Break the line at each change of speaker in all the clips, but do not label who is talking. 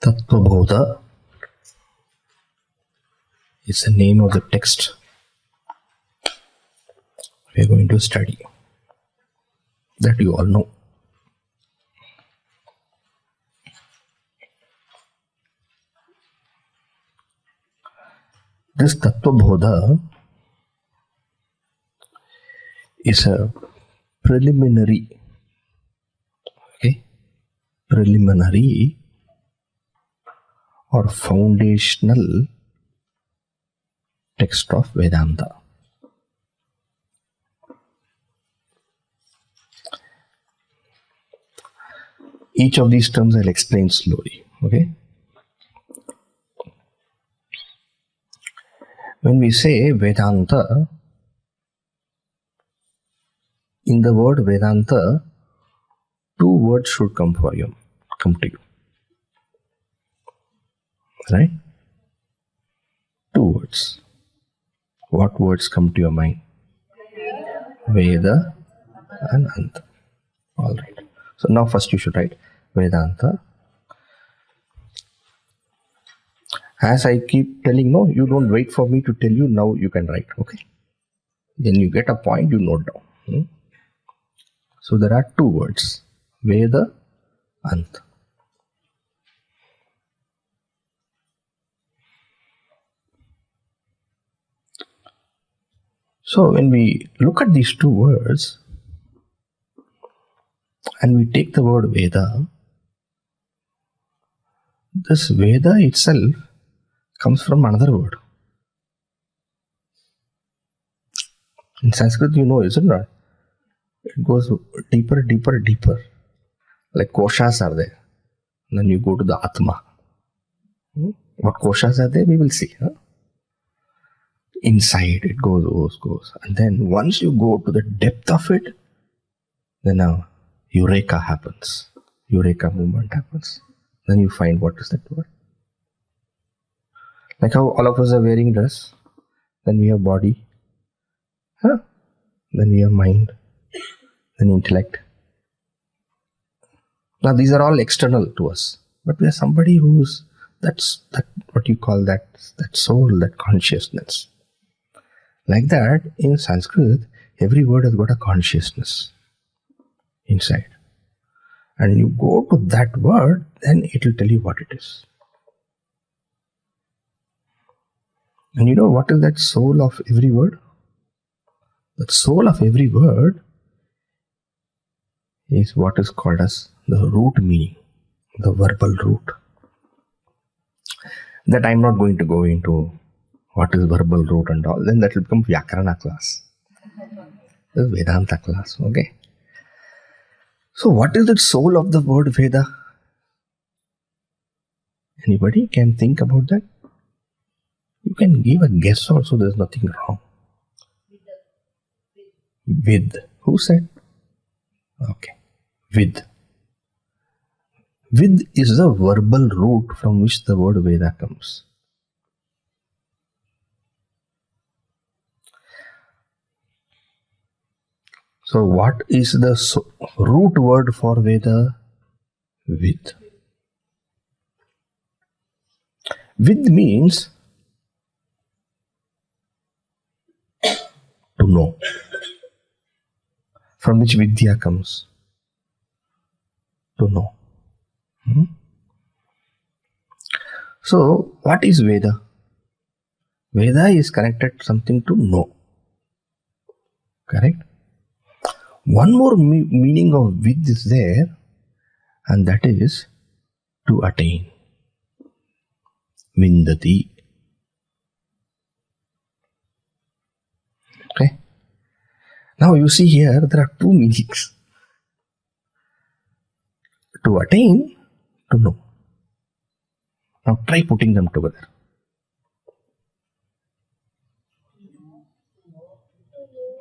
Tattvabodha is the name of the text we are going to study, that you all know. This Tattvabodha is a preliminary or foundational text of Vedanta. Each of these terms I'll explain slowly. Okay. When we say Vedanta, in the word Vedanta, two words should come to you. Right? Two words. What words come to your mind? Veda and Anta. Alright. So now first you should write Vedanta. As I keep telling, no, you don't wait for me to tell you, now you can write. Okay. When you get a point, you note down. So there are two words. Veda, Anta. So when we look at these two words and we take the word Veda, this Veda itself comes from another word. In Sanskrit, you know, isn't it? It goes deeper, deeper, deeper. Like koshas are there. Then you go to the Atma. What koshas are there, we will see. Inside it goes. And then once you go to the depth of it, then a eureka happens. Eureka movement happens. Then you find what is that word. Like how all of us are wearing dress. Then we have body. Then we have mind. Then intellect. Now these are all external to us. But we are somebody who's, that's what you call that soul, that consciousness. Like that, in Sanskrit, every word has got a consciousness inside. And you go to that word, then it will tell you what it is. And you know what is that soul of every word? That soul of every word is what is called as the root meaning, the verbal root. That I'm not going to go into what is verbal root and all, then that will become Vyakarana class. This is Vedanta class, okay? So what is the soul of the word Veda? Anybody can think about that? You can give a guess also, there's nothing wrong. With. Who said? Okay. With. With is the verbal root from which the word Veda comes. So what is the root word for Veda? With. With means to know. From which Vidya comes? To know. So what is Veda? Veda is connected to something to know. Correct? One more meaning of vid is there, and that is to attain. Vindati. Okay. Now you see here there are two meanings. To attain, to know. Now try putting them together.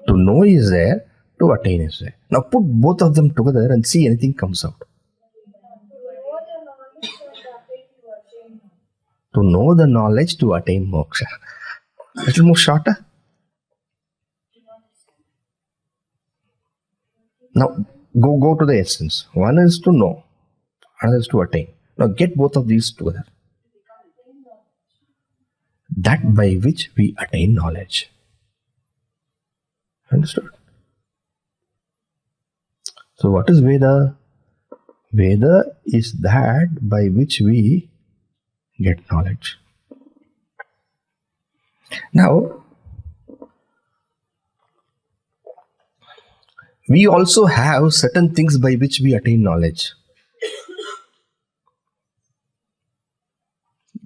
To know is there. To attain is there. Now put both of them together and see anything comes out. To know the knowledge to attain moksha. A little more shorter. Now go to the essence. One is to know, another is to attain. Now get both of these together. That by which we attain knowledge. Understood? So what is Veda? Veda is that by which we get knowledge. Now, we also have certain things by which we attain knowledge.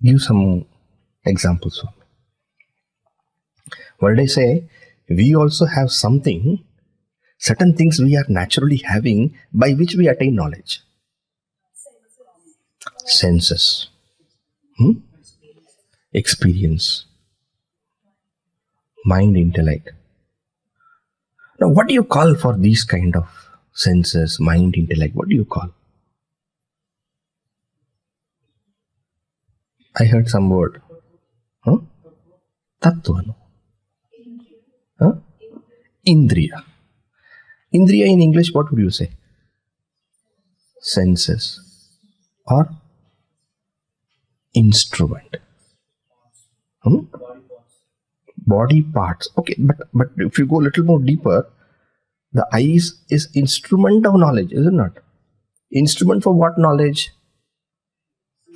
Give some examples for me. What did I say? We also have something, certain things we are naturally having by which we attain knowledge. Senses. Experience. Mind, intellect. Now, what do you call for these kind of senses, mind, intellect? What do you call? I heard some word. Tattva. Indriya. Indriya in English, what would you say? Senses. Or instrument. Body parts. Okay, but if you go a little more deeper, the eyes is instrument of knowledge, is it not? Instrument for what knowledge?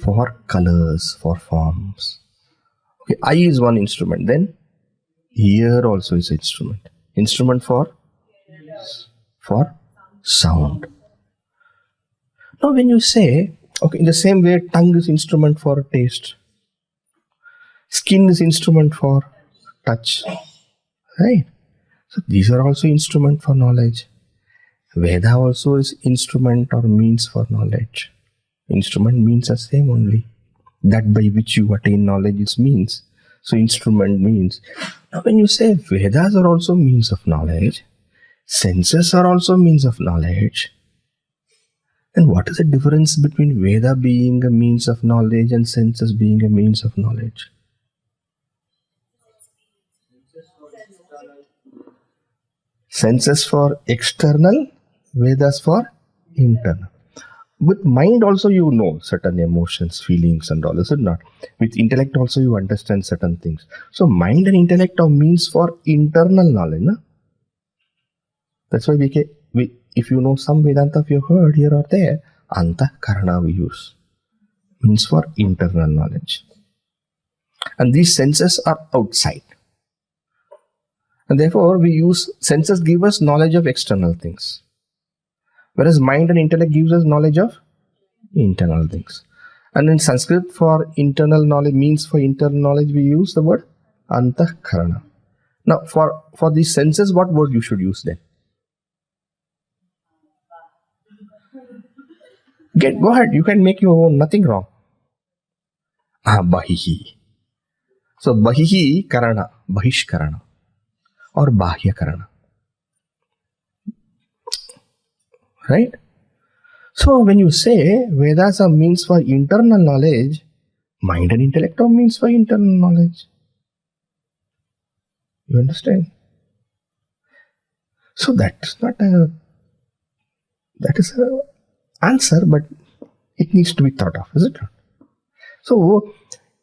For colors, for forms. Okay, eye is one instrument. Then ear also is an instrument. Instrument for sound. Now when you say, okay, in the same way, tongue is instrument for taste. Skin is instrument for touch. Right? So these are also instrument for knowledge. Veda also is instrument or means for knowledge. Instrument means the same only. That by which you attain knowledge is means. So instrument means. Now when you say Vedas are also means of knowledge, senses are also means of knowledge, then what is the difference between Veda being a means of knowledge and senses being a means of knowledge? Senses for external, Vedas for internal. With mind also you know certain emotions, feelings and all, is it not? With intellect also you understand certain things. So mind and intellect are means for internal knowledge. No? That's why if you know some Vedanta, if you heard here or there, Antahkarana we use. Means for internal knowledge. And these senses are outside. And therefore we use, senses give us knowledge of external things. Whereas mind and intellect gives us knowledge of internal things. And in Sanskrit, for internal knowledge, means for internal knowledge, we use the word Antahkarana. Now, for these senses, what word you should use then? Go ahead, you can make your own, nothing wrong. Bahihi. So, Bahihi Karana, Bahishkarana, or Bahya Karana. Right? So when you say Vedas are means for internal knowledge, mind and intellect are means for internal knowledge. You understand? So that is an answer, but it needs to be thought of, is it not? So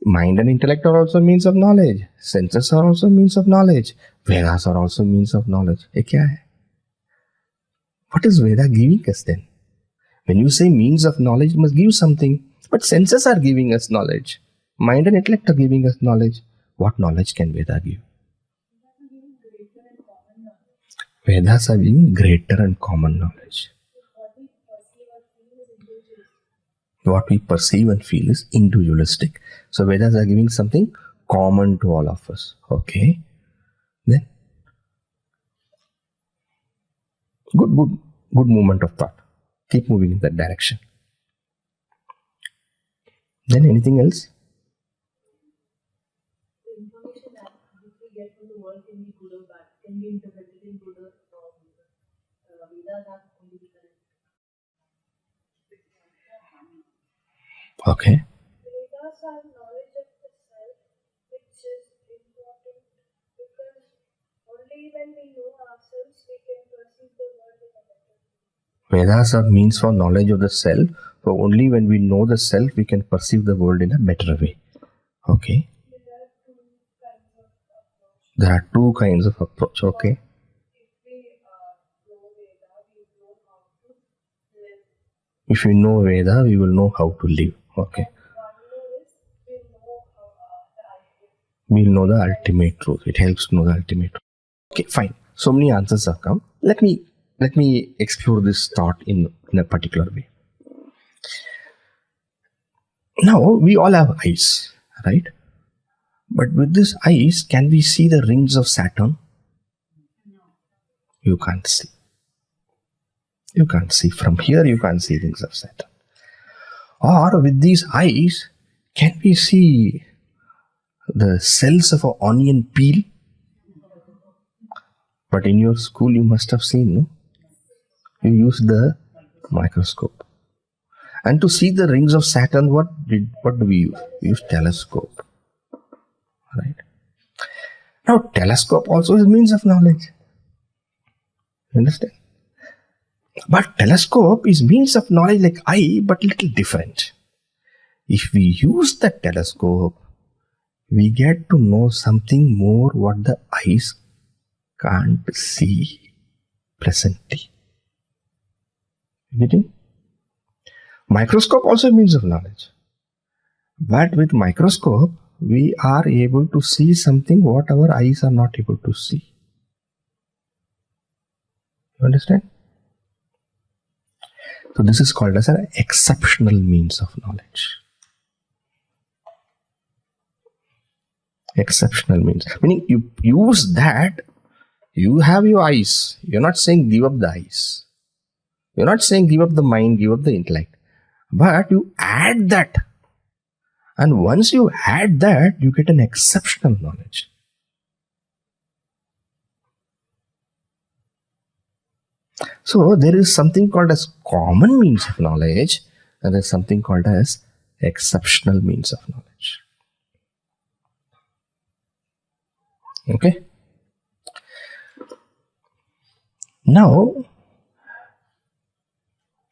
mind and intellect are also means of knowledge. Senses are also means of knowledge. Vedas are also means of knowledge. Ye kya hai? What is Veda giving us then? When you say means of knowledge, it must give something. But senses are giving us knowledge. Mind and intellect are giving us knowledge. What knowledge can Veda give? Vedas are giving greater and common knowledge. What we perceive and feel is individualistic. So Vedas are giving something common to all of us. Okay. Then good movement of thought. Keep moving in that direction. Then anything else?
The information that we get from the world can be good or bad, can be interpreted in good or wrong. Vedas have only the correct.
Okay.
Vedas have knowledge of the self, which is important because only when we know ourselves we can perceive the world in a better way.
Vedas are means for knowledge of the self. So only when we know the self, we can perceive the world in a better way. Okay. There are two kinds of approach. Okay. If we know Veda, we will know how to live. Okay. We'll know the ultimate truth. It helps to know the ultimate truth. Okay, fine. So many answers have come. Let me explore this thought in a particular way. Now, we all have eyes, right? But with these eyes, can we see the rings of Saturn? You can't see. You can't see. From here, you can't see rings of Saturn. Or with these eyes, can we see the cells of an onion peel? But in your school, you must have seen, no? You use the microscope. And to see the rings of Saturn, what do we use? We use telescope. Right? Now, telescope also is means of knowledge. You understand? But telescope is means of knowledge like eye, but little different. If we use the telescope, we get to know something more what the eyes can't see presently. Getting? Microscope also means of knowledge. But with microscope, we are able to see something what our eyes are not able to see. You understand? So this is called as an exceptional means of knowledge. Exceptional means. Meaning you use that, you have your eyes. You're not saying give up the eyes. You're not saying give up the mind, give up the intellect. But you add that. And once you add that, you get an exceptional knowledge. So there is something called as common means of knowledge, and there is something called as exceptional means of knowledge. Okay? Now,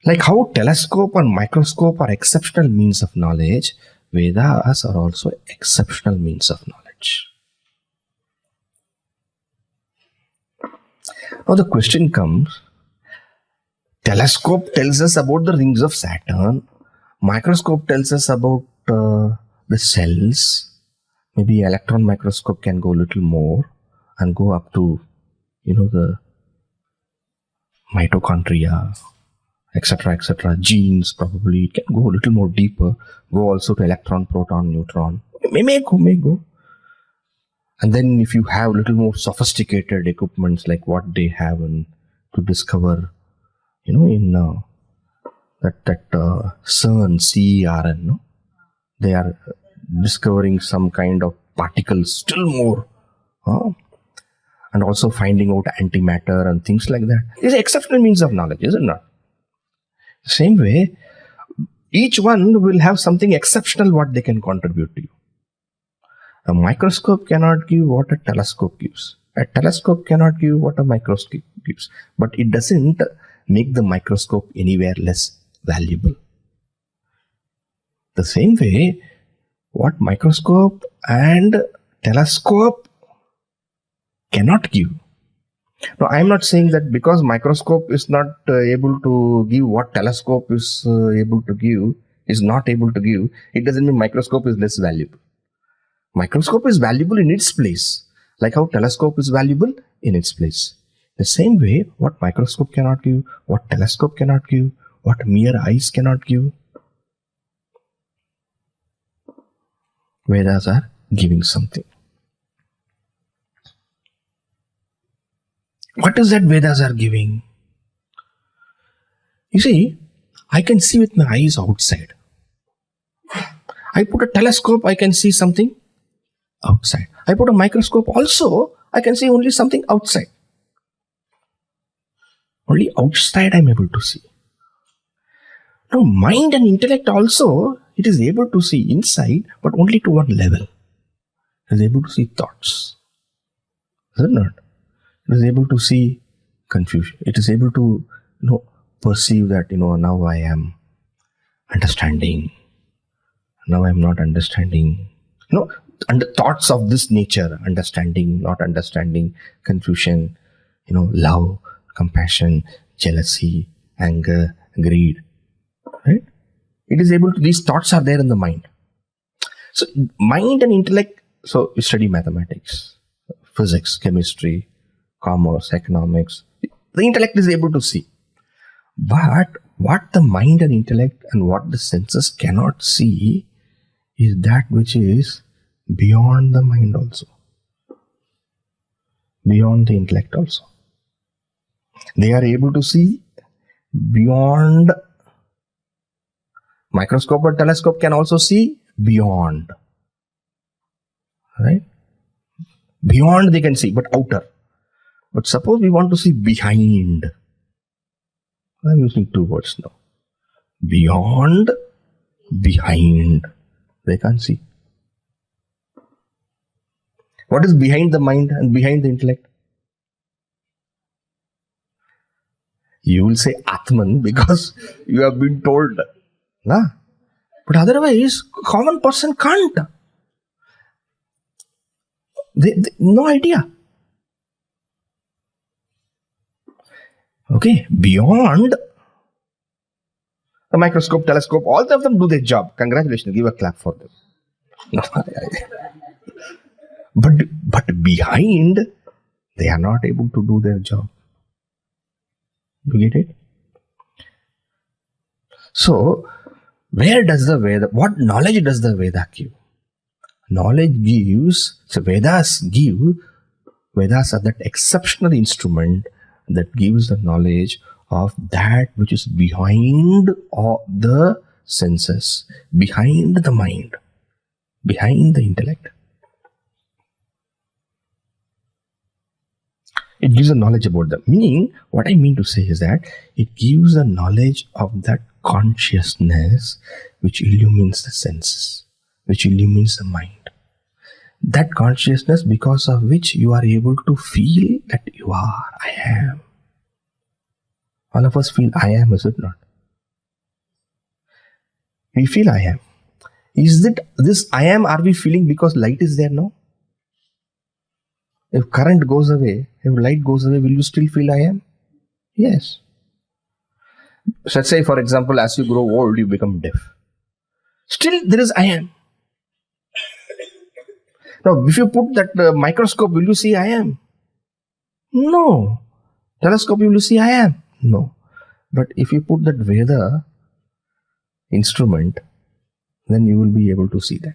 like how telescope and microscope are exceptional means of knowledge, Vedas are also exceptional means of knowledge. Now the question comes, telescope tells us about the rings of Saturn, microscope tells us about the cells, maybe electron microscope can go a little more and go up to, the mitochondria, etc., genes probably. It can go a little more deeper, go also to electron, proton, neutron. May go. And then if you have little more sophisticated equipments like what they have to discover, in that CERN, CERN, no? They are discovering some kind of particles still more. And also finding out antimatter and things like that. It's an exceptional means of knowledge, is it not? Same way, each one will have something exceptional what they can contribute to you. A microscope cannot give what a telescope gives. A telescope cannot give what a microscope gives. But it doesn't make the microscope anywhere less valuable. The same way, what microscope and telescope cannot give. Now, I am not saying that because microscope is not able to give what telescope is able to give, is not able to give, it doesn't mean microscope is less valuable. Microscope is valuable in its place, like how telescope is valuable in its place. The same way, what microscope cannot give, what telescope cannot give, what mere eyes cannot give, Vedas are giving something. What is that Vedas are giving? You see, I can see with my eyes outside. I put a telescope, I can see something outside. I put a microscope also, I can see only something outside. Only outside I am able to see. Now, mind and intellect also, it is able to see inside, but only to one level. It is able to see thoughts. Is it not? It is able to see confusion. It is able to, perceive that, now I am understanding. Now I'm not understanding. And the thoughts of this nature, understanding, not understanding, confusion, love, compassion, jealousy, anger, greed, right? It is able to, these thoughts are there in the mind. So mind and intellect, so you study mathematics, physics, chemistry, commerce, economics. The intellect is able to see. But what the mind and intellect and what the senses cannot see is that which is beyond the mind also. Beyond the intellect also. They are able to see beyond. Microscope or telescope can also see beyond. Right? Beyond they can see, but outer. But suppose we want to see behind. I'm using two words now. Beyond, behind. They can't see. What is behind the mind and behind the intellect? You will say Atman because you have been told. Nah. But otherwise, common person can't. They no idea. Okay, beyond the microscope, telescope, all of them do their job. Congratulations, give a clap for them. But behind, they are not able to do their job. You get it? So, where does the Veda, what knowledge does the Veda give? Knowledge gives, so Vedas are that exceptional instrument that gives the knowledge of that which is behind all the senses, behind the mind, behind the intellect. It gives a knowledge about them. Meaning, what I mean to say is that it gives a knowledge of that consciousness which illumines the senses, which illumines the mind. That consciousness because of which you are able to feel that you are, I am. All of us feel I am, is it not? We feel I am. Is it this I am, are we feeling because light is there now? If current goes away, if light goes away, will you still feel I am? Yes. So let's say, for example, as you grow old, you become deaf. Still, there is I am. Now, if you put that microscope, will you see I am? No. Telescope, will you see I am? No. But if you put that Veda instrument, then you will be able to see that.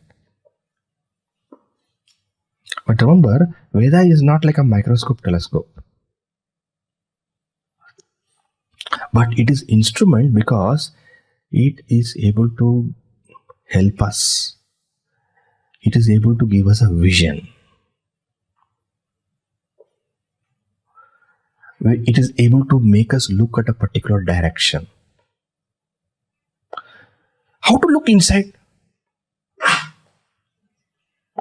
But remember, Veda is not like a microscope, telescope. But it is instrument because it is able to help us. It is able to give us a vision. It is able to make us look at a particular direction. How to look inside?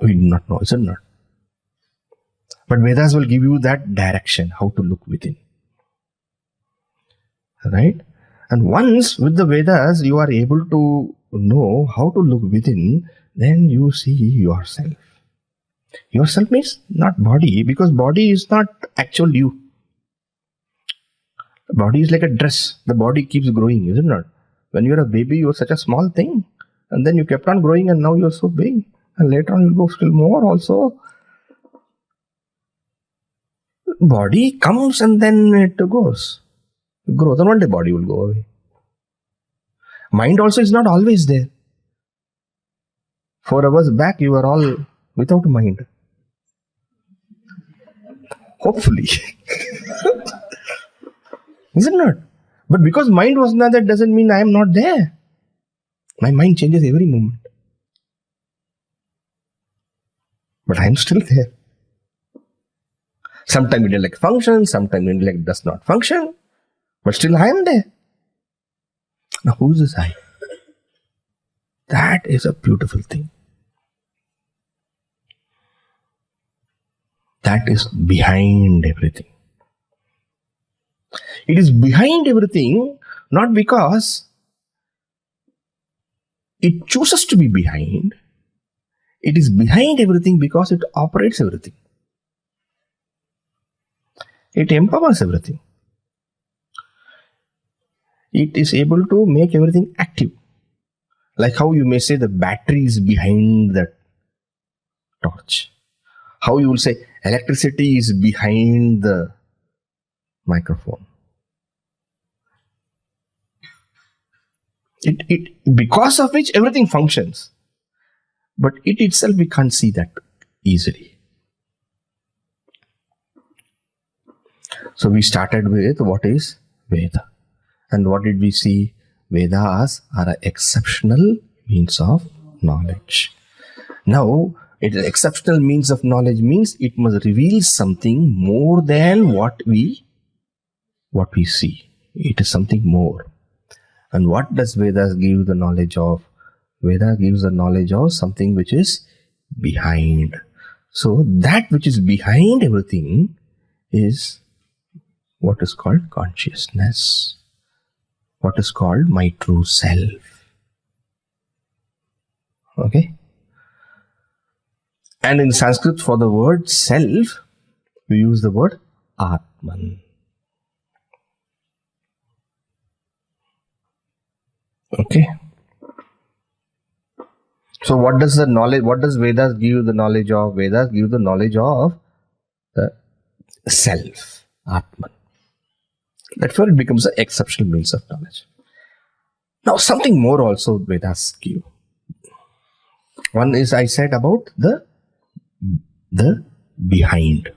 We do not know, is it not? But Vedas will give you that direction, how to look within. Right? And once with the Vedas you are able to know how to look within, then you see yourself. Yourself means not body, because body is not actual you. Body is like a dress. The body keeps growing, is it not? When you are a baby, you are such a small thing. And then you kept on growing and now you are so big. And later on you will go still more also. Body comes and then it goes. Growth, and one day body will go away. Mind also is not always there. 4 hours back you were all without mind. Hopefully. Is it not? But because mind was not there doesn't mean I am not there. My mind changes every moment. But I am still there. Sometimes intellect functions, sometimes intellect does not function. But still I am there. Now who is this I? That is a beautiful thing. That is behind everything. It is behind everything not because it chooses to be behind. It is behind everything because it operates everything. It empowers everything. It is able to make everything active. Like how you may say the battery is behind the torch. How you will say electricity is behind the microphone. Because of which everything functions. But it itself, we can't see that easily. So we started with what is Veda. And what did we see? Vedas are an exceptional means of knowledge. Now, it is exceptional means of knowledge means it must reveal something more than what we see. It is something more. And what does Vedas give the knowledge of? Veda gives the knowledge of something which is behind. So that which is behind everything is what is called consciousness. What is called my true self. Okay? And in Sanskrit for the word self, we use the word Atman. Okay? So what does Vedas give you the knowledge of? Vedas give you the knowledge of the self, Atman. That's where it becomes an exceptional means of knowledge. Now something more also Vedas give. One is I said about the behind.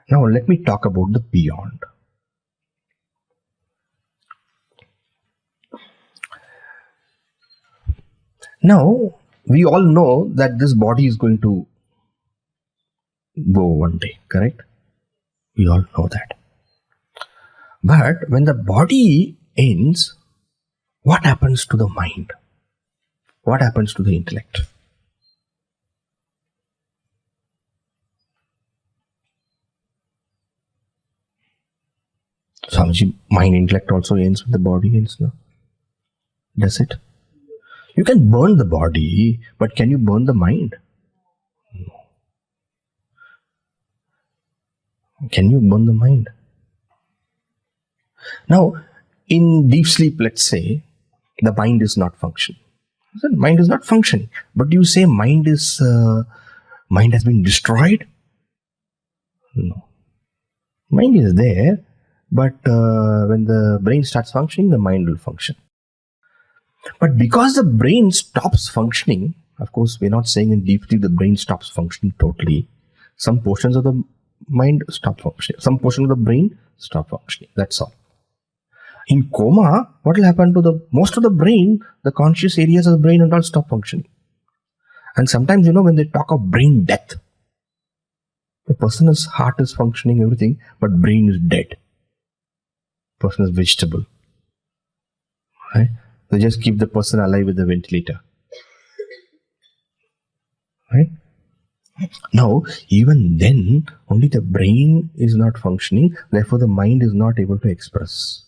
Now let me talk about the beyond. Now, we all know that this body is going to go one day, correct? We all know that. But when the body ends, what happens to the mind? What happens to the intellect? Swamiji, mind, intellect also ends when the body ends, no? Does it? You can burn the body, but can you burn the mind? No. Can you burn the mind? Now, in deep sleep, let's say, the mind is not functioning. Mind is not functioning. But do you say mind has been destroyed? No. Mind is there, but when the brain starts functioning, the mind will function. But because the brain stops functioning, of course, we're not saying in deep sleep the brain stops functioning totally. Some portions of the mind stop functioning. Some portion of the brain stop functioning. That's all. In coma, what will happen to most of the brain, the conscious areas of the brain and all stop functioning. And sometimes, when they talk of brain death, the person's heart is functioning, everything, but brain is dead. Person is vegetable. Right? They just keep the person alive with the ventilator. Right? Now, even then, only the brain is not functioning, therefore the mind is not able to express.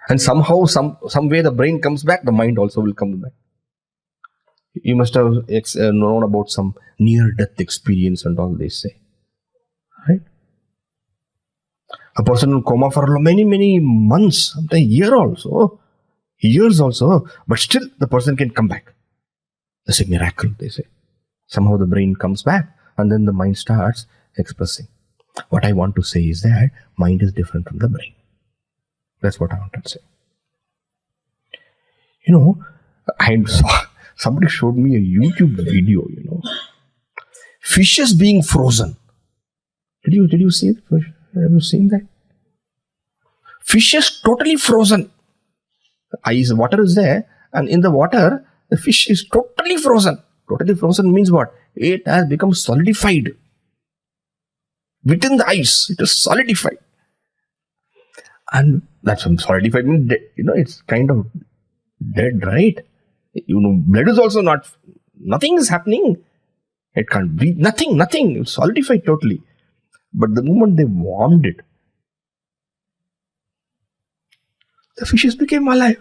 And somehow, some way the brain comes back, the mind also will come back. You must have known about some near-death experience and all they say. Right? A person will coma for many, many months, sometimes years also, but still the person can come back. That's a miracle, they say. Somehow the brain comes back and then the mind starts expressing. What I want to say is that mind is different from the brain. That's what I want to say. Somebody showed me a YouTube video, Fishes being frozen. Did you see it? Have you seen that? Fishes totally frozen. Water is there, and in the water, the fish is totally frozen. Totally frozen means what? It has become solidified. Within the ice, it is solidified. And that's what solidified means, it's kind of dead, right? Blood is also nothing is happening. It can't breathe, nothing, it's solidified totally. But the moment they warmed it, the fishes became alive.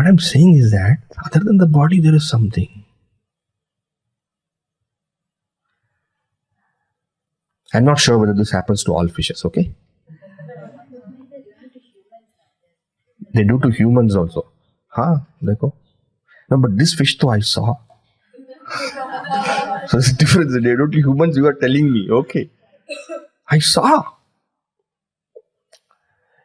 What I'm saying is that other than the body, there is something. I'm not sure whether this happens to all fishes, okay? They do to humans also. Dekho. No, but this fish though I saw. So it's different. They do to humans, you are telling me, okay. I saw.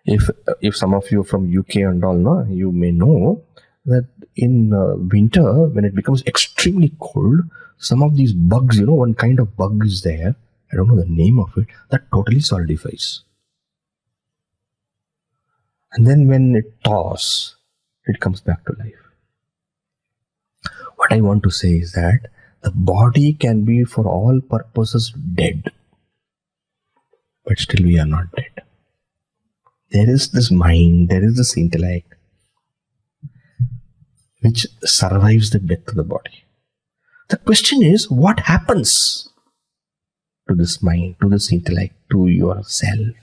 If some of you from UK and all, no, you may know that in winter, when it becomes extremely cold, some of these bugs, one kind of bug is there, I don't know the name of it, that totally solidifies. And then when it thaws, it comes back to life. What I want to say is that the body can be for all purposes dead, but still we are not dead. There is this mind, there is this intellect which survives the death of the body. The question is, what happens to this mind, to this intellect, to yourself?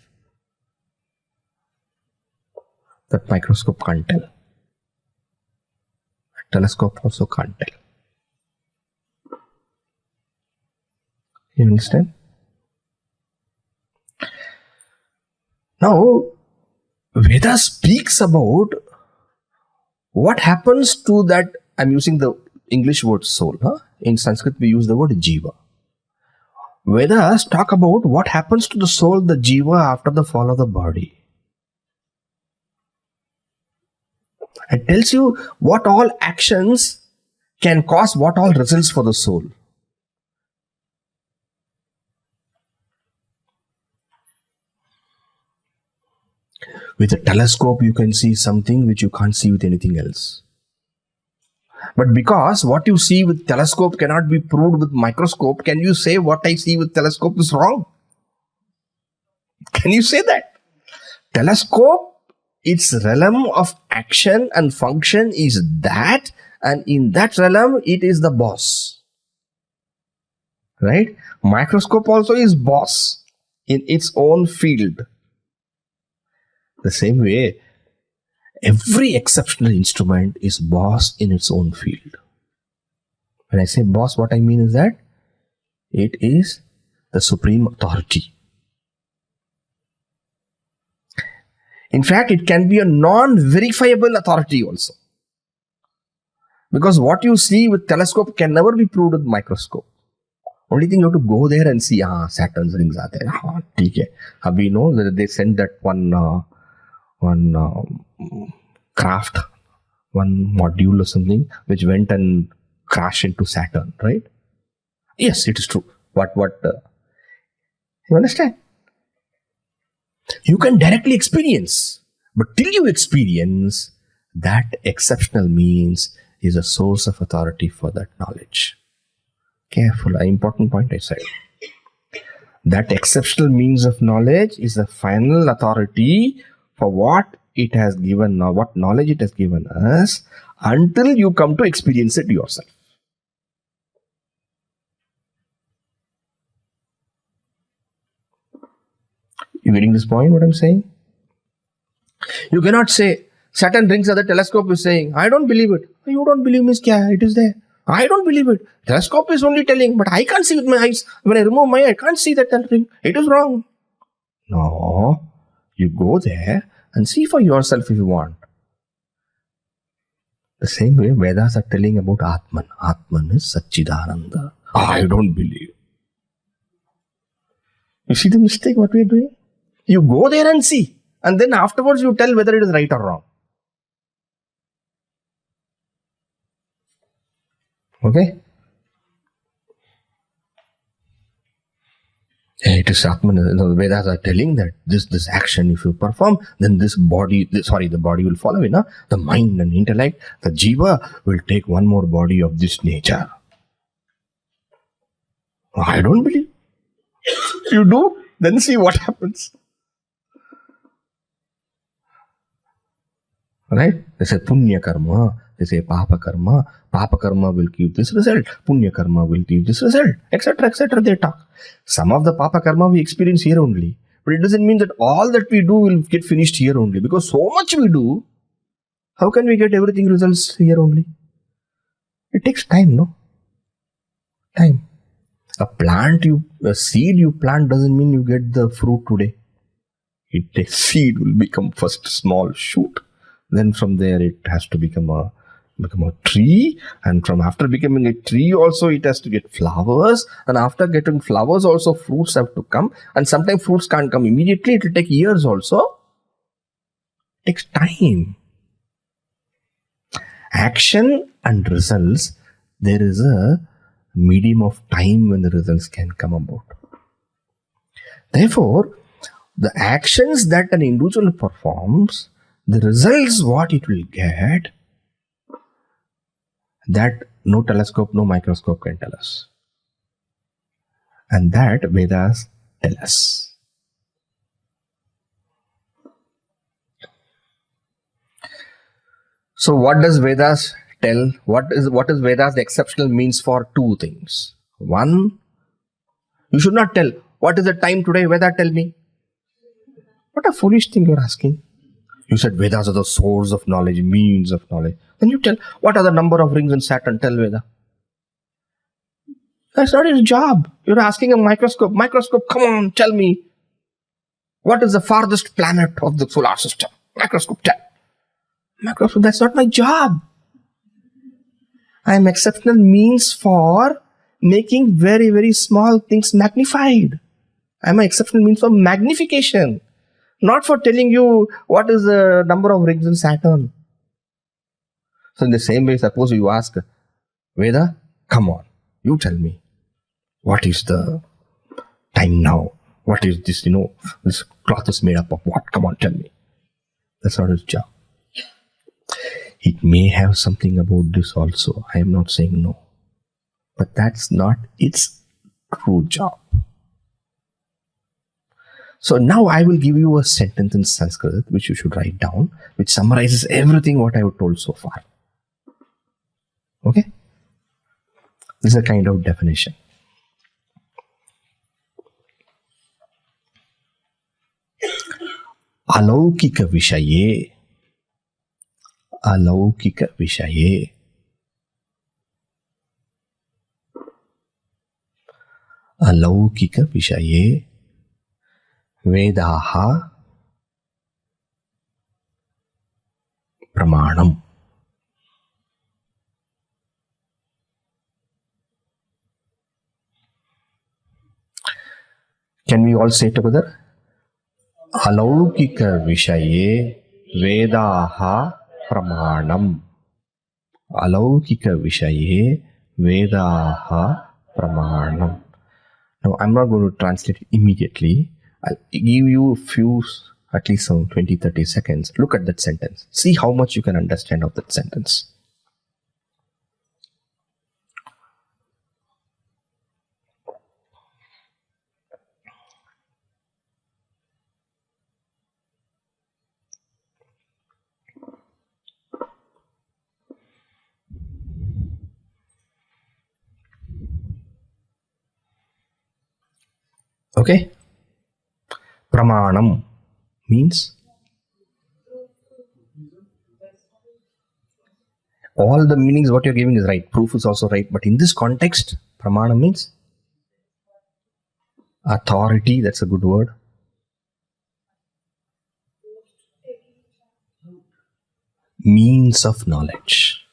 That microscope can't tell. A telescope also can't tell. You understand? Now, Veda speaks about what happens to that. I'm using the English word soul. In Sanskrit, we use the word jiva. Vedas talk about what happens to the soul, the jiva, after the fall of the body. It tells you what all actions can cause what all results for the soul. With a telescope, you can see something which you can't see with anything else. But because what you see with telescope cannot be proved with microscope, can you say what I see with telescope is wrong? Can you say that? Telescope, its realm of action and function is that, and in that realm, it is the boss. Right? Microscope also is boss in its own field. The same way, every exceptional instrument is boss in its own field. When I say boss, what I mean is that it is the supreme authority. In fact, it can be a non-verifiable authority also. Because what you see with telescope can never be proved with microscope. Only thing you have to go there and see, Saturn's rings are there. Okay. Abhi know that they sent that one craft, one module or something, which went and crashed into Saturn, right? Yes, it is true. You understand? You can directly experience, but till you experience, that exceptional means is a source of authority for that knowledge. Careful, an important point I said. That exceptional means of knowledge is the final authority for what it has given, what knowledge it has given us, until you come to experience it yourself. You getting this point, what I'm saying? You cannot say, Saturn rings are the telescope is saying, I don't believe it. You don't believe means kya? It is there. I don't believe it. Telescope is only telling, but I can't see with my eyes. When I remove my eye, I can't see that ring. It is wrong. No. You go there and see for yourself if you want. The same way Vedas are telling about Atman. Atman is Satchidananda. I don't believe. You see the mistake what we are doing? You go there and see. And then afterwards you tell whether it is right or wrong. Okay? It is Atman. The Vedas are telling that this action, if you perform, then the body will follow it. The mind and intellect, the jiva will take one more body of this nature. I don't believe. You do? Then see what happens. Right? They say punya karma, they say papa karma. Papa karma will give this result, punya karma will give this result, etc., etc. They talk. Some of the papa karma we experience here only, but it doesn't mean that all that we do will get finished here only, because so much we do. How can we get everything results here only? It takes time, no? Time. A seed you plant doesn't mean you get the fruit today. It takes seed will become first small shoot. Then from there it has to become a tree, and from after becoming a tree also it has to get flowers, and after getting flowers also fruits have to come, and sometimes fruits can't come immediately. It will take years also. It takes time. Action and results, there is a medium of time when the results can come about. Therefore, the actions that an individual performs, the results what it will get, that no telescope, no microscope can tell us. And that Vedas tell us. So what does Vedas tell? What is Vedas the exceptional means for two things? One, you should not tell, what is the time today? Veda, tell me. What a foolish thing you're asking. You said Vedas are the source of knowledge, means of knowledge. Then you tell, what are the number of rings in Saturn? Tell Veda. That's not his job. You're asking a microscope. Microscope, come on, tell me. What is the farthest planet of the solar system? Microscope, tell. Microscope, that's not my job. I am exceptional means for making very, very small things magnified. I am an exceptional means for magnification. Not for telling you what is the number of rings in Saturn. So in the same way, suppose you ask Veda, come on, you tell me. What is the time now? What is this, this cloth is made up of what? Come on, tell me. That's not his job. It may have something about this also. I am not saying no. But that's not its true job. So now I will give you a sentence in Sanskrit which you should write down, which summarizes everything what I have told so far. Okay? This is a kind of definition. Alaukika vishaye. Alaukika vishaye. Alaukika vishaye. Vedaha pramanam. Can we all say together? Alaukika vishaye Vedaha pramanam. Alaukika vishaye Vedaha pramanam. Now I'm not going to translate it immediately. I'll give you a few, at least some 20-30 seconds. Look at that sentence. See how much you can understand of that sentence. Okay? Pramanam means all the meanings what you're giving is right. Proof is also right. But in this context, Pramanam means authority. That's a good word. Means of knowledge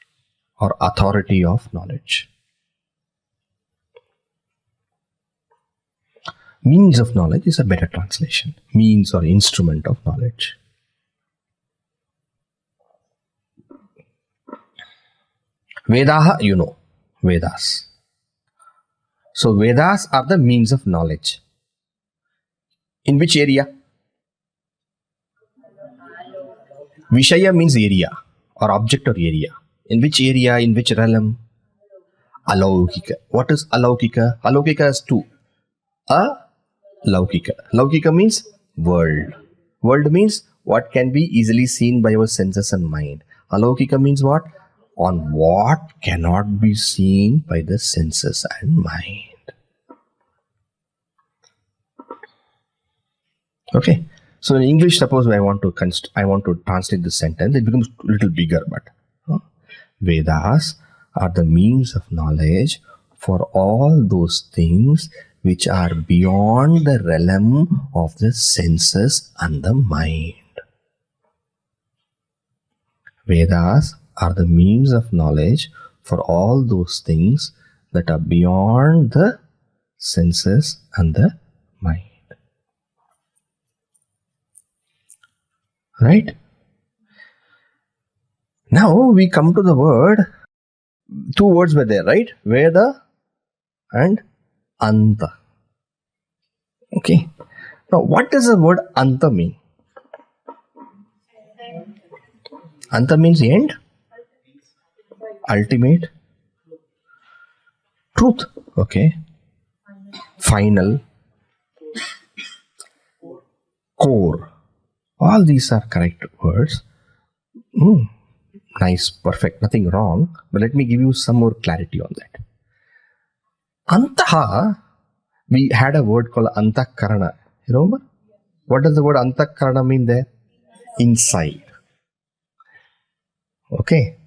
or authority of knowledge. Means of knowledge is a better translation. Means or instrument of knowledge. Vedaha, you know. Vedas. So Vedas are the means of knowledge. In which area? Vishaya means area or object or area. In which area? In which realm? Alaukika. What is alaukika? Alaukika has two. Laukika. Laukika means world. World means what can be easily seen by our senses and mind. Alaukika means what? On what cannot be seen by the senses and mind. Okay. So in English, suppose I want to translate this sentence, it becomes a little bigger, but Vedas are the means of knowledge for all those things which are beyond the realm of the senses and the mind. Vedas are the means of knowledge for all those things that are beyond the senses and the mind. Right? Now we come to the word. Two words were there, right? Veda and Anta. Okay. Now what does the word Anta mean? Anta means end, ultimate, truth. Okay. Final, core. All these are correct words. Nice, perfect, nothing wrong. But let me give you some more clarity on that. Antaha, we had a word called Antakarana. You remember? What does the word Antakarana mean there? Inside. Okay.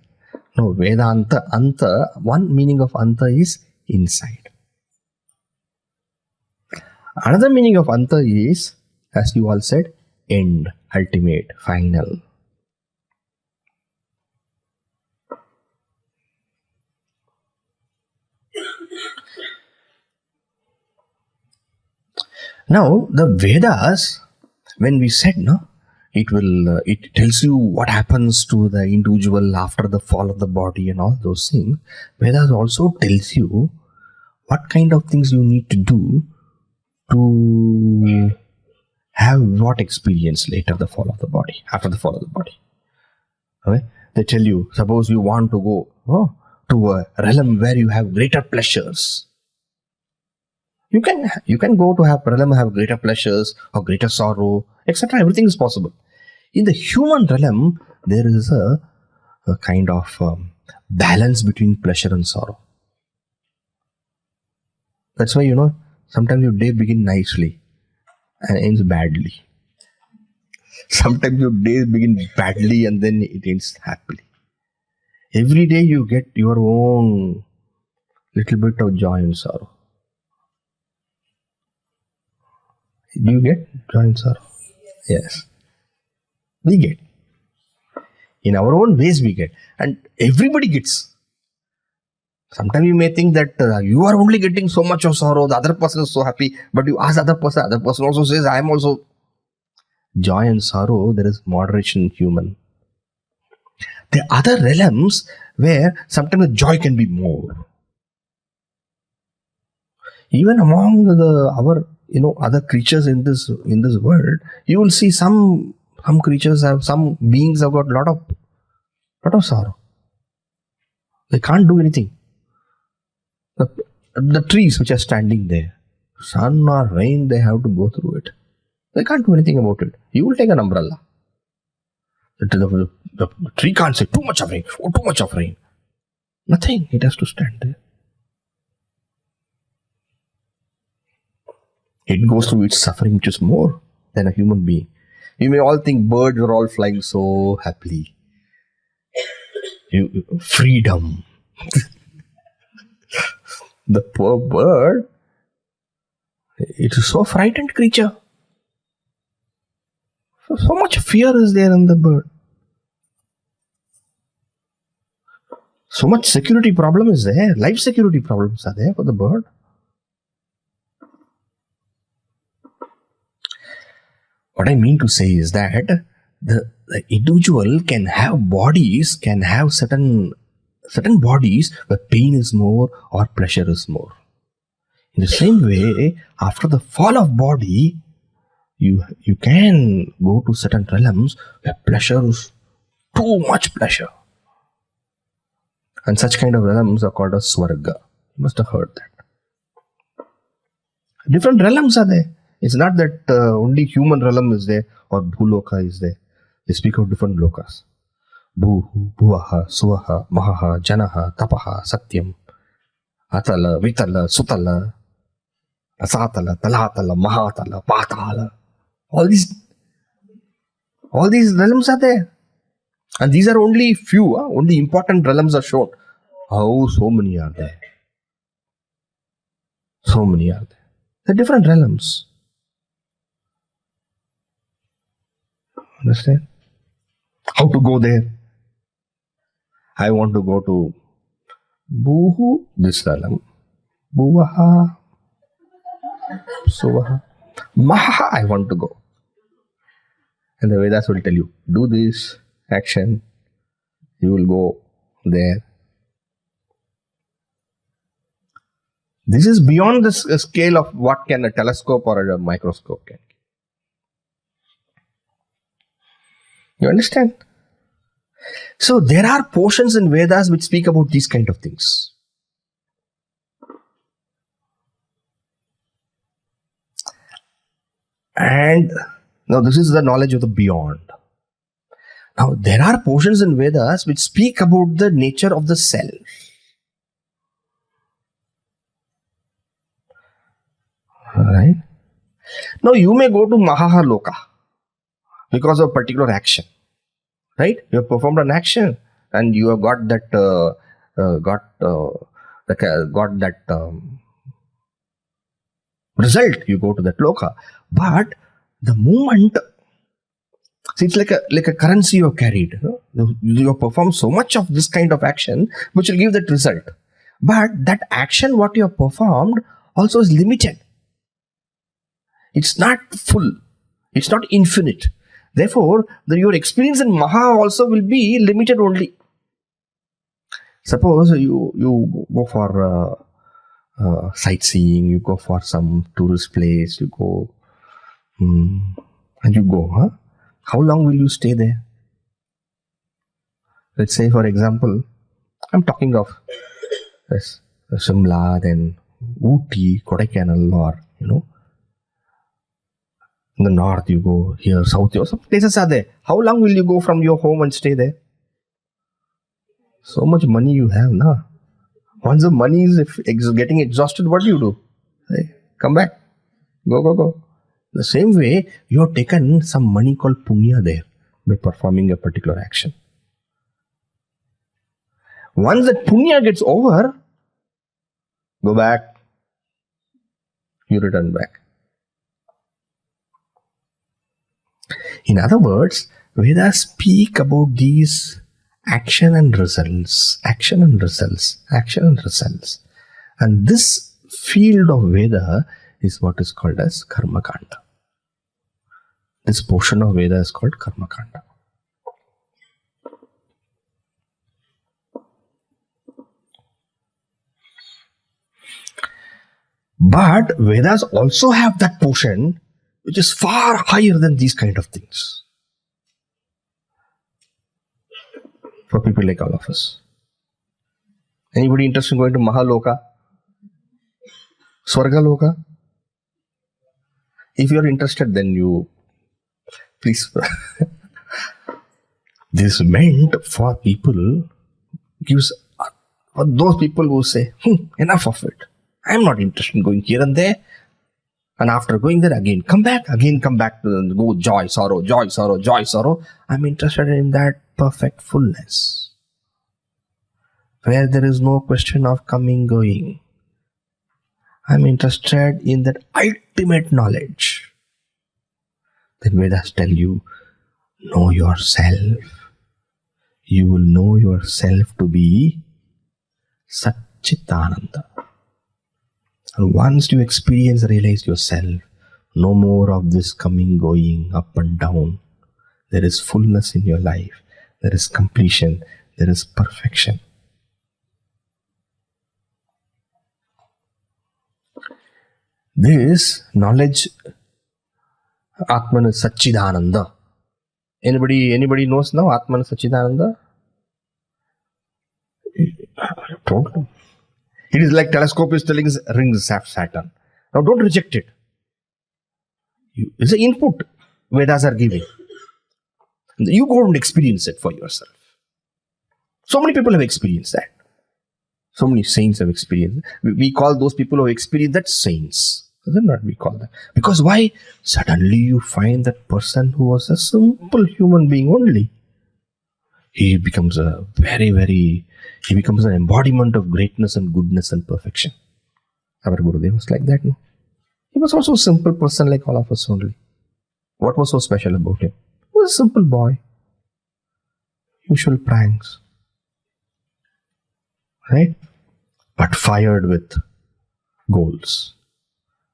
No, Vedanta, Anta, one meaning of Anta is inside. Another meaning of Anta is, as you all said, end, ultimate, final. Now, the Vedas, when we said, no, it tells you what happens to the individual after the fall of the body and all those things. Vedas also tells you what kind of things you need to do to have what experience later the fall of the body, after the fall of the body. Okay? They tell you, suppose you want to go to a realm where you have greater pleasures. You can go to have realm, have greater pleasures or greater sorrow, etc. Everything is possible. In the human realm, there is a kind of balance between pleasure and sorrow. That's why, sometimes your day begins nicely and ends badly. Sometimes your day begins badly and then it ends happily. Every day you get your own little bit of joy and sorrow. Do you get joy and sorrow? Yes. We get. In our own ways we get. And everybody gets. Sometimes you may think that you are only getting so much of sorrow, the other person is so happy, but you ask the other person also says, I am also. Joy and sorrow, there is moderation in human. There are other realms where sometimes the joy can be more. Even among our other creatures in this world, you will see some creatures some beings have got lot of sorrow. They can't do anything. The trees which are standing there, sun or rain, they have to go through it. They can't do anything about it. You will take an umbrella. The tree can't say too much of rain, too much of rain. Nothing. It has to stand there. It goes through its suffering, which is more than a human being. You may all think birds are all flying so happily. Freedom. The poor bird, it is so frightened creature. So much fear is there in the bird. So much security problem is there. Life security problems are there for the bird. What I mean to say is that the individual can have bodies, can have certain bodies where pain is more or pleasure is more. In the same way, after the fall of body, you can go to certain realms where pleasure is too much pleasure. And such kind of realms are called as Swarga. You must have heard that. Different realms are there. It's not that only human realm is there or Bhuloka is there. They speak of different lokas. Bhuhu, Bhuvaha, Suvaha, Mahaha, Janaha, Tapaha, Satyam, Atala, Vitala, Sutala, Asatala, Talatala, Mahatala, Patala. All these All these realms are there. And these are only few, only important realms are shown. How so many are there? So many are there. They're different realms. Understand? How to go there? I want to go to Bhuhu, this realm. Bhuvaha, Suvaha. Maha, I want to go. And the Vedas will tell you, do this action, you will go there. This is beyond the scale of what can a telescope or a microscope can. You understand? So there are portions in Vedas which speak about these kind of things. And now this is the knowledge of the beyond. Now there are portions in Vedas which speak about the nature of the self. Alright. Now you may go to Mahaha Loka because of a particular action. Right? You have performed an action and you have got that result. You go to that loka. But the moment, see, it's like a currency you have carried. You have performed so much of this kind of action which will give that result. But that action what you have performed also is limited. It's not full. It's not infinite. Therefore, your experience in Maha also will be limited only. Suppose you go for sightseeing, you go for some tourist place, you go and you go. Huh? How long will you stay there? Let's say, for example, I'm talking of yes, Shimla, then Ooty, Kodaikanal, or in the north you go, here, south, some places are there. How long will you go from your home and stay there? So much money you have, na? Once the money is getting exhausted, what do you do? Hey, come back. Go. The same way, you have taken some money called punya there by performing a particular action. Once that punya gets over, go back. You return back. In other words, Vedas speak about these action and results. And this field of Veda is what is called as Karma Kanda. This portion of Veda is called Karma Kanda. But Vedas also have that portion which is far higher than these kind of things. For people like all of us. Anybody interested in going to Mahaloka? Swargaloka? If you are interested, then you please. This meant for people, for those people who say, enough of it. I am not interested in going here and there. And after going there, again come back to go joy, sorrow. I'm interested in that perfect fullness, where there is no question of coming, going. I'm interested in that ultimate knowledge. Then Vedas tell you, know yourself. You will know yourself to be Satchitananda. And once you realize yourself, no more of this coming, going, up and down. There is fullness in your life. There is completion. There is perfection. This knowledge, Atman is Satchidananda. Anybody knows now Atman is Satchidananda? Totally. It is like telescope is telling us rings of Saturn. Now don't reject it. It's an input Vedas are giving. You go and experience it for yourself. So many people have experienced that. So many saints have experienced it. We call those people who have experienced that saints. Then not we call that. Because why? Suddenly you find that person who was a simple human being only. He becomes he becomes an embodiment of greatness and goodness and perfection. Our Gurudev was like that, no? He was also a simple person like all of us only. What was so special about him? He was a simple boy. Usual pranks. Right? But fired with goals.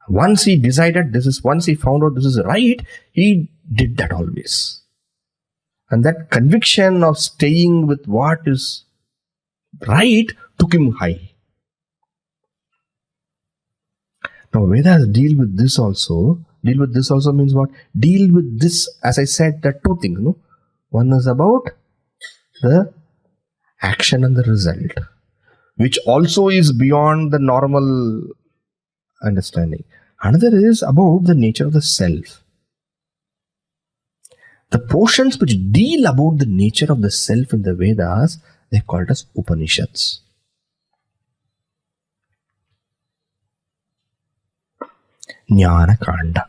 Once he decided once he found out this is right, he did that always. And that conviction of staying with what is right took him high. Now Vedas deal with this also. Deal with this also means what? Deal with this, as I said, there are two things. No? One is about the action and the result, which also is beyond the normal understanding. Another is about the nature of the self. The portions which deal about the nature of the self in the Vedas, they are called as Upanishads. Jnana Kanda.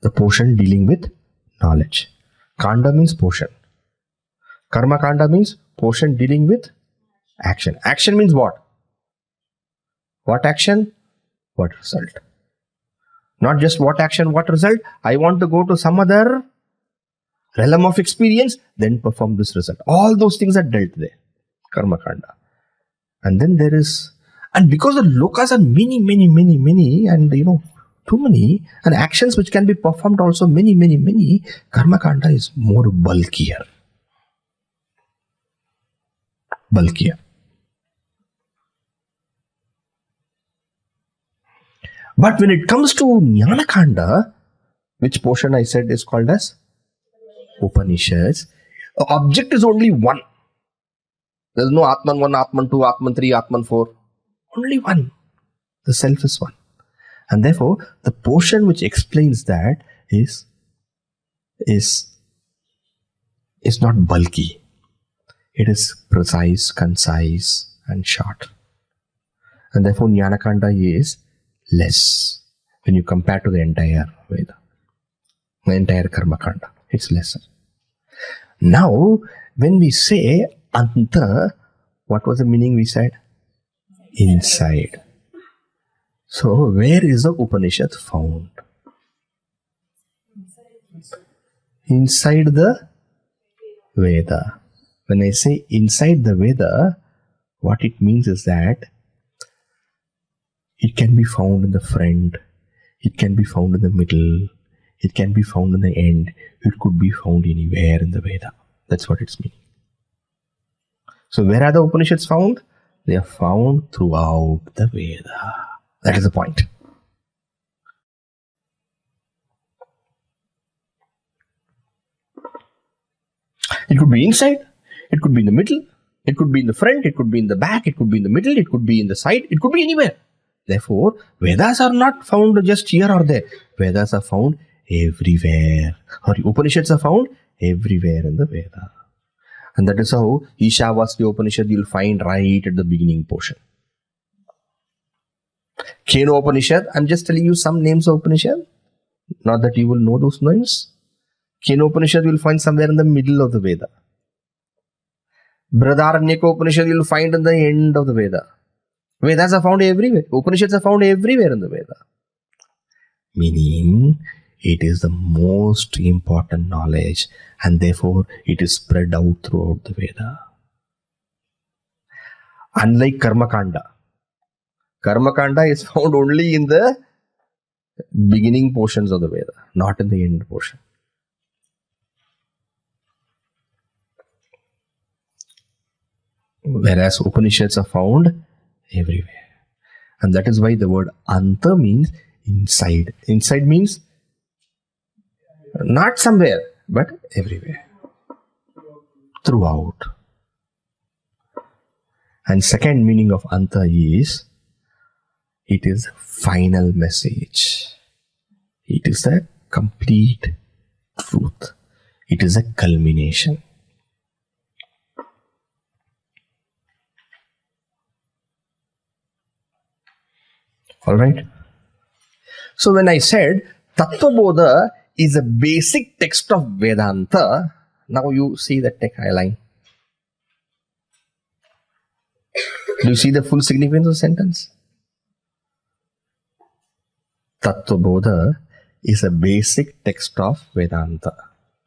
The portion dealing with knowledge. Kanda means portion. Karma Kanda means portion dealing with action. Action means what? What action? What result? Not just what action, what result. I want to go to some other realm of experience, then perform this result. All those things are dealt there. Karma Kanda. And then there is, and because the lokas are many, and too many, and actions which can be performed also many, Karma Kanda is more bulkier. But when it comes to Jnana Kanda, which portion I said is called as Upanishads, the object is only one. There is no Atman 1, Atman 2, Atman 3, Atman 4. Only one. The self is one. And therefore, the portion which explains that is not bulky. It is precise, concise, and short. And therefore, Jnana Kanda is less when you compare to the entire Veda, the entire Karma Kanda. It's lesser. Now, when we say Anta, what was the meaning we said? Inside. So, where is the Upanishad found? Inside the Veda. When I say inside the Veda, what it means is that it can be found in the front, it can be found in the middle, it can be found in the end, it could be found anywhere in the Veda. That's what it's meaning. So where are the Upanishads found? They are found throughout the Veda. That is the point. It could be inside, it could be in the middle, it could be in the front, it could be in the back, it could be in the middle, it could be in the side, it could be anywhere. Therefore, Vedas are not found just here or there. Vedas are found everywhere. Or Upanishads are found everywhere in the Veda. And that is how Ishavasya Upanishad you will find right at the beginning portion. Keno Upanishad, I am just telling you some names of Upanishad. Not that you will know those names. Keno Upanishad you will find somewhere in the middle of the Veda. Brihadaranyaka Upanishad you will find in the end of the Veda. Vedas are found everywhere. Upanishads are found everywhere in the Veda. Meaning, it is the most important knowledge and therefore it is spread out throughout the Veda. Unlike Karma Kanda. Karma Kanda is found only in the beginning portions of the Veda, not in the end portion. Whereas Upanishads are found everywhere. And that is why the word Anta means inside. Inside means not somewhere, but everywhere. Throughout. And second meaning of Anta is, it is final message. It is the complete truth. It is a culmination. Alright? So when I said Tattvabodha is a basic text of Vedanta, now you see the tech line. Do you see the full significance of the sentence? Tattvabodha is a basic text of Vedanta.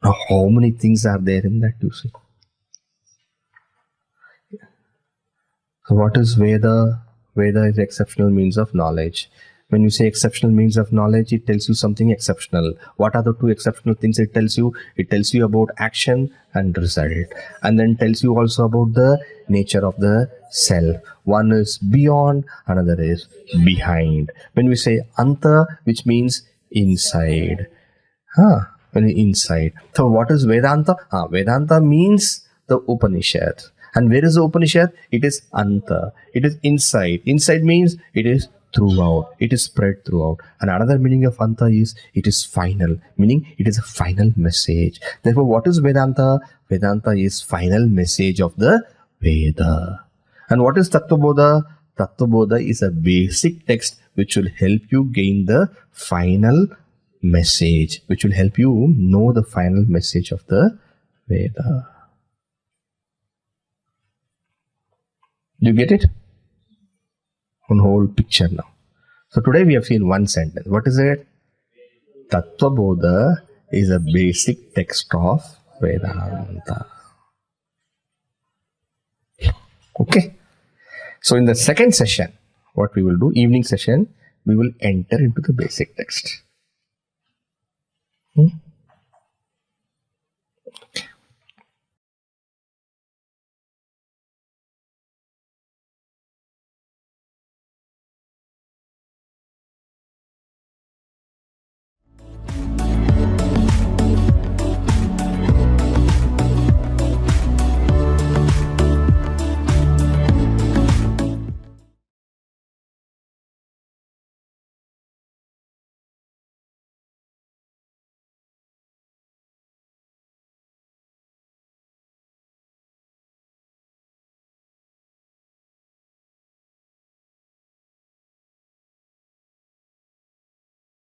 Now, how many things are there in that, you see? So what is Veda? Veda is exceptional means of knowledge. When you say exceptional means of knowledge, it tells you something exceptional. What are the two exceptional things it tells you? It tells you about action and result. And then tells you also about the nature of the self. One is beyond, another is behind. When we say anta, which means inside. Inside. So what is Vedanta? Vedanta means the Upanishad. And where is the Upanishad? It is anta. It is inside. Inside means it is throughout. It is spread throughout. And another meaning of anta is it is final, meaning it is a final message. Therefore, what is Vedanta? Vedanta is final message of the Veda. And what is Tattvabodha? Tattvabodha is a basic text which will help you gain the final message, which will help you know the final message of the Veda. You get it? One whole picture now. So today we have seen one sentence. What is it? Tattvabodha is a basic text of Vedanta. Okay. So in the second session, what we will do, evening session, we will enter into the basic text.